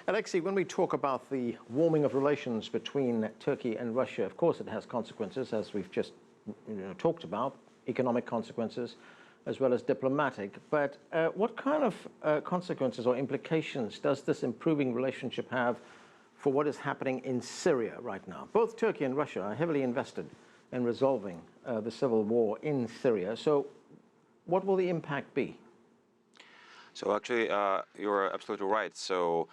Alexey, when we talk about the warming of relations between Turkey and Russia, of course it has consequences, as we've just talked about, economic consequences as well as diplomatic. But what kind of consequences or implications does this improving relationship have for what is happening in Syria right now? Both Turkey and Russia are heavily invested in resolving the civil war in Syria. So what will the impact be? So actually, you're absolutely right. So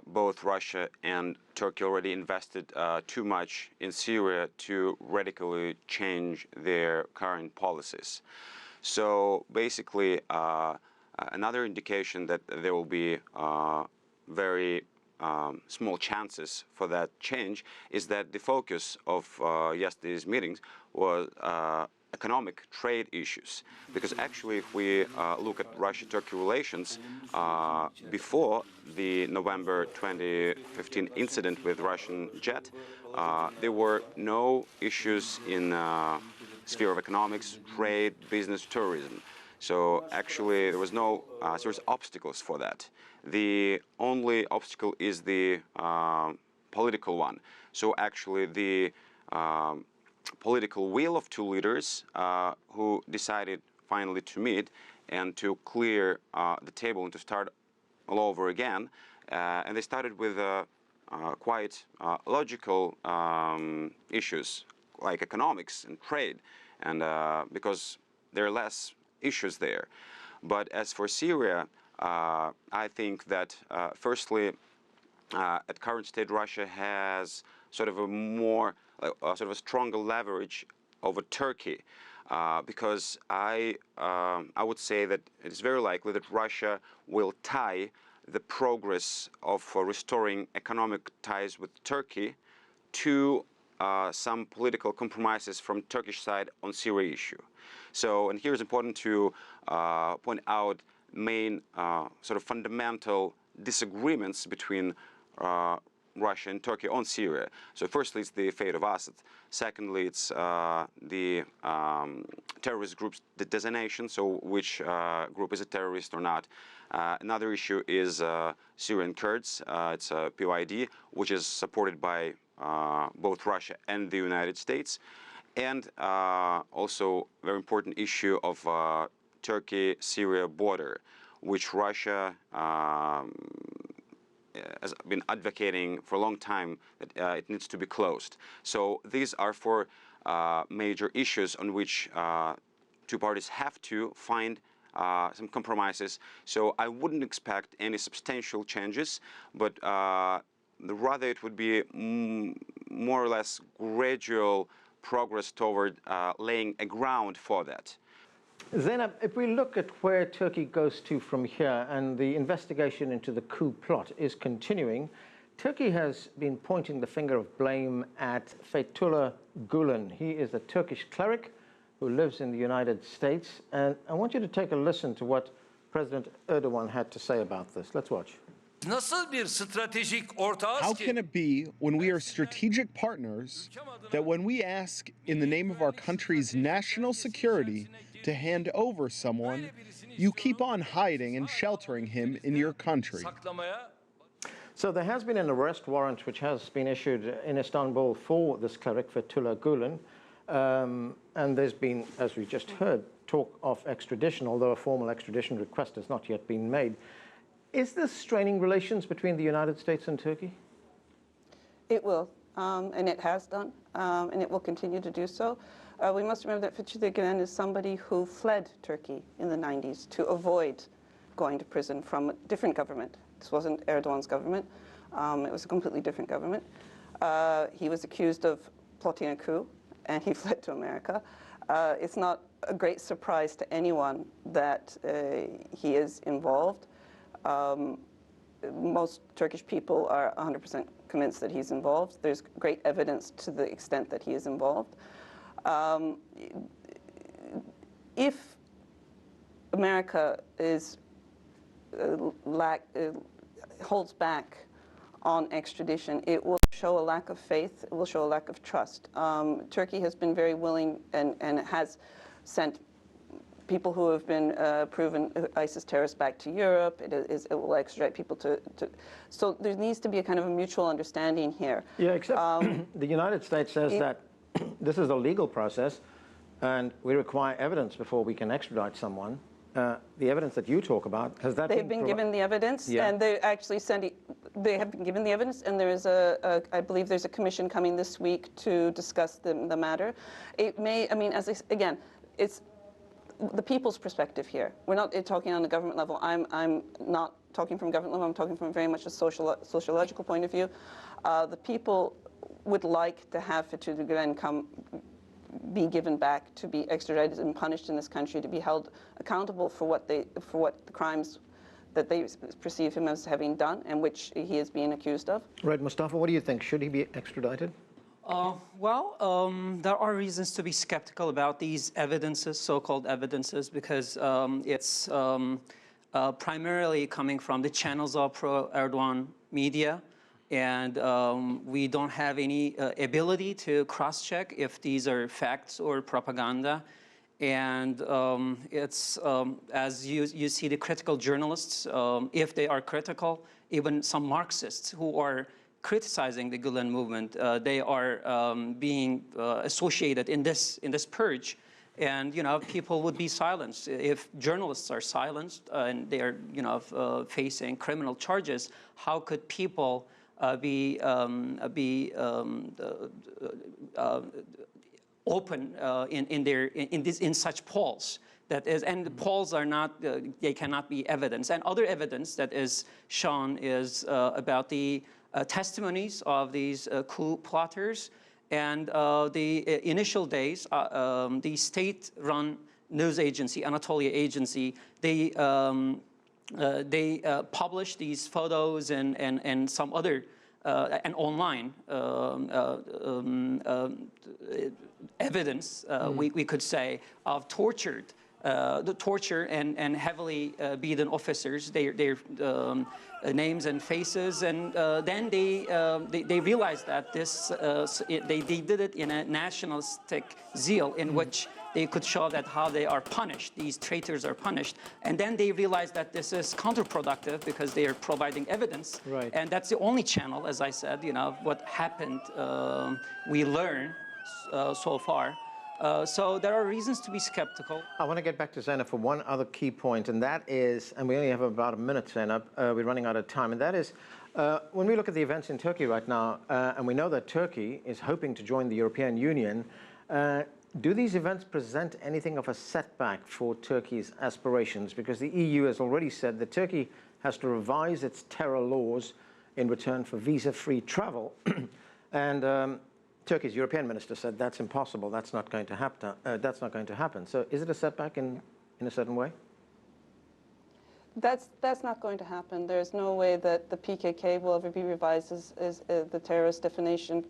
both Russia and Turkey already invested too much in Syria to radically change their current policies. So basically, another indication that there will be very small chances for that change is that the focus of yesterday's meetings was economic trade issues. Because actually, if we look at Russia-Turkey relations, before the November 2015 incident with Russian jet, there were no issues in sphere of economics, trade, business, tourism. So actually, there was no serious obstacles for that. The only obstacle is the political one. So actually, the political will of two leaders who decided finally to meet and to clear the table and to start all over again. And they started with quite logical issues like economics and trade, and because there are less issues there. But as for Syria, I think that firstly, at current state, Russia has sort of a more sort of a stronger leverage over Turkey, because I would say that it is very likely that Russia will tie the progress of restoring economic ties with Turkey to some political compromises from Turkish side on Syria issue. So, and here is important to point out main sort of fundamental disagreements between Russia and Turkey on Syria. So firstly, it's the fate of Assad. Secondly, it's the terrorist group's designation, so which group is a terrorist or not. Another issue is Syrian Kurds. It's a PYD, which is supported by both Russia and the United States. And also a very important issue of Turkey-Syria border, which Russia has been advocating for a long time that it needs to be closed. So these are four major issues on which two parties have to find some compromises. So I wouldn't expect any substantial changes, but rather it would be more or less gradual progress toward laying a ground for that. Zeynep, if we look at where Turkey goes to from here, and the investigation into the coup plot is continuing, Turkey has been pointing the finger of blame at Fethullah Gulen. He is a Turkish cleric who lives in the United States. And I want you to take a listen to what President Erdogan had to say about this. Let's watch. How can it be, when we are strategic partners, that when we ask in the name of our country's national security to hand over someone, you keep on hiding and sheltering him in your country? So there has been an arrest warrant which has been issued in Istanbul for this cleric, Fethullah Gulen. And there's been, as we just heard, talk of extradition, although a formal extradition request has not yet been made. Is this straining relations between the United States and Turkey? It will, and it has done, and it will continue to do so. We must remember that Fethullah Gulen is somebody who fled Turkey in the 90s to avoid going to prison from a different government. This wasn't Erdogan's government. It was a completely different government. He was accused of plotting a coup, and he fled to America. It's not a great surprise to anyone that he is involved. Most Turkish people are 100% convinced that he's involved. There's great evidence to the extent that he is involved. If America is holds back on extradition, it will show a lack of faith, it will show a lack of trust. Turkey has been very willing and has sent people who have been proven ISIS terrorists back to Europe. It will extradite people to. So there needs to be a kind of a mutual understanding here. Yeah, except the United States says that this is a legal process, and we require evidence before we can extradite someone. The evidence that you talk about, has that They've been given the evidence, and they actually they have been given the evidence, and there is I believe there's a commission coming this week to discuss the matter. It may, I mean, again, it's the people's perspective here. We're not talking on the government level. I'm not talking from government level. I'm talking from very much a sociological point of view. The people would like to have Fethullah Gülen be given back, to be extradited and punished in this country, to be held accountable for what the crimes that they perceive him as having done and which he is being accused of. Right, Mustafa, what do you think? Should he be extradited? There are reasons to be skeptical about these evidences, so-called evidences, because it's primarily coming from the channels of pro-Erdogan media. And we don't have any ability to cross-check if these are facts or propaganda. And it's, as you see the critical journalists, if they are critical, even some Marxists who are criticizing the Gülen movement, they are being associated in this purge. And, you know, people would be silenced. If journalists are silenced and they are, you know, facing criminal charges, how could people be open in such polls? That is, and the polls are not, they cannot be evidence. And other evidence that is shown is about the testimonies of these coup plotters, and the initial days, the state-run news agency, Anatolia Agency, they publish these photos and some other and online evidence, we could say, of the torture and heavily beaten officers, their names and faces, and then they realized that they did it in a nationalistic zeal in which they could show that how they are punished, these traitors are punished, and then they realized that this is counterproductive because they are providing evidence, right. And that's the only channel, as I said, you know, what happened. We learn so far. So there are reasons to be skeptical. I want to get back to Zeynep for one other key point, and that is, and we only have about a minute, Zeynep, we're running out of time, and that is, when we look at the events in Turkey right now, and we know that Turkey is hoping to join the European Union, do these events present anything of a setback for Turkey's aspirations? Because the EU has already said that Turkey has to revise its terror laws in return for visa-free travel, and Turkey's European minister said that's impossible. That's not going to happen. That's not going to happen. So, is it a setback in a certain way? That's not going to happen. There's no way that the PKK will ever be revised as the terrorist definition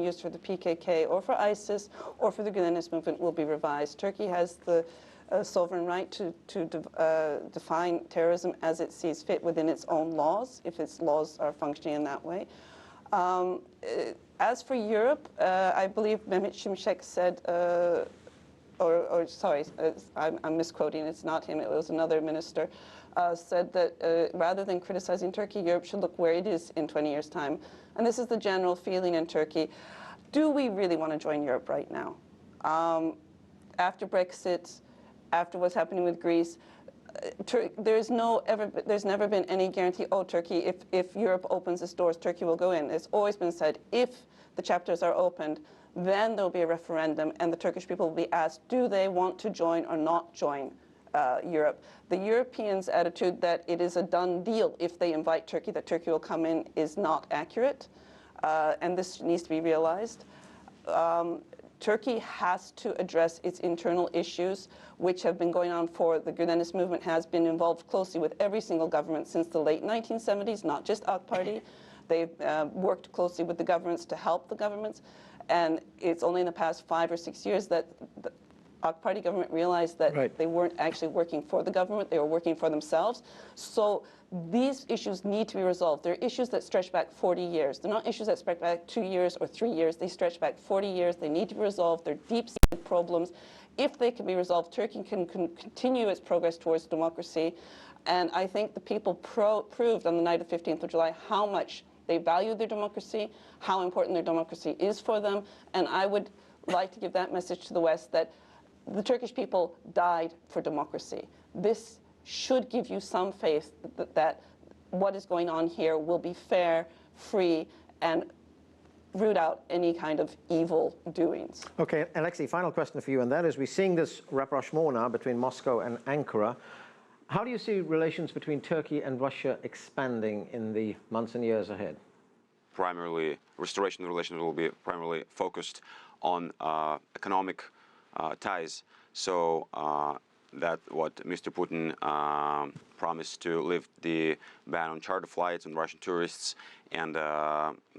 used for the PKK or for ISIS or for the Gülenist movement will be revised. Turkey has the sovereign right to define terrorism as it sees fit within its own laws, if its laws are functioning in that way. As for Europe, I believe Mehmet Şimşek said, sorry, I'm misquoting, it's not him, it was another minister, said that rather than criticizing Turkey, Europe should look where it is in 20 years' time. And this is the general feeling in Turkey. Do we really want to join Europe right now? After Brexit, after what's happening with Greece, there's never been any guarantee, oh, Turkey, if Europe opens its doors, Turkey will go in. It's always been said, if the chapters are opened, then there'll be a referendum, and the Turkish people will be asked, do they want to join or not join Europe? The Europeans' attitude that it is a done deal if they invite Turkey, that Turkey will come in, is not accurate, and this needs to be realized. Turkey has to address its internal issues, which have been going on for the Gülenist movement, has been involved closely with every single government since the late 1970s, not just AK Party. They've worked closely with the governments to help the governments, and it's only in the past 5 or 6 years that the AK Party government realized that they weren't actually working for the government, they were working for themselves. So these issues need to be resolved. They're issues that stretch back 40 years. They're not issues that stretch back 2 years or 3 years. They stretch back 40 years. They need to be resolved. They're deep-seated problems. If they can be resolved, Turkey can continue its progress towards democracy. And I think the people proved on the night of 15th of July how much they value their democracy, how important their democracy is for them. And I would like to give that message to the West, that the Turkish people died for democracy. This should give you some faith that what is going on here will be fair, free, and root out any kind of evil doings. Okay, Alexey, final question for you, and that is, we're seeing this rapprochement now between Moscow and Ankara. How do you see relations between Turkey and Russia expanding in the months and years ahead? Primarily, restoration of relations will be primarily focused on economic ties. So that what Mr. Putin promised to lift the ban on charter flights on Russian tourists, and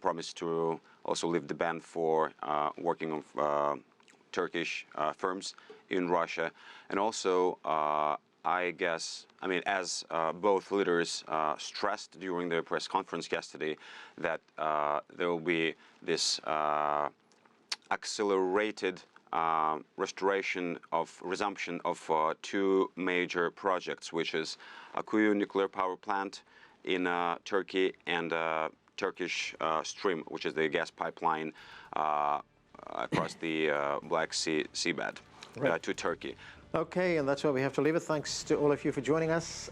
promised to also lift the ban for working of Turkish firms in Russia. And also, I guess, I mean, as both leaders stressed during the press conference yesterday, that there will be this accelerated resumption of two major projects, which is a Coup nuclear power plant in Turkey and Turkish Stream, which is the gas pipeline across the Black Sea seabed to Turkey. Okay, and that's where we have to leave it. Thanks to all of you for joining us.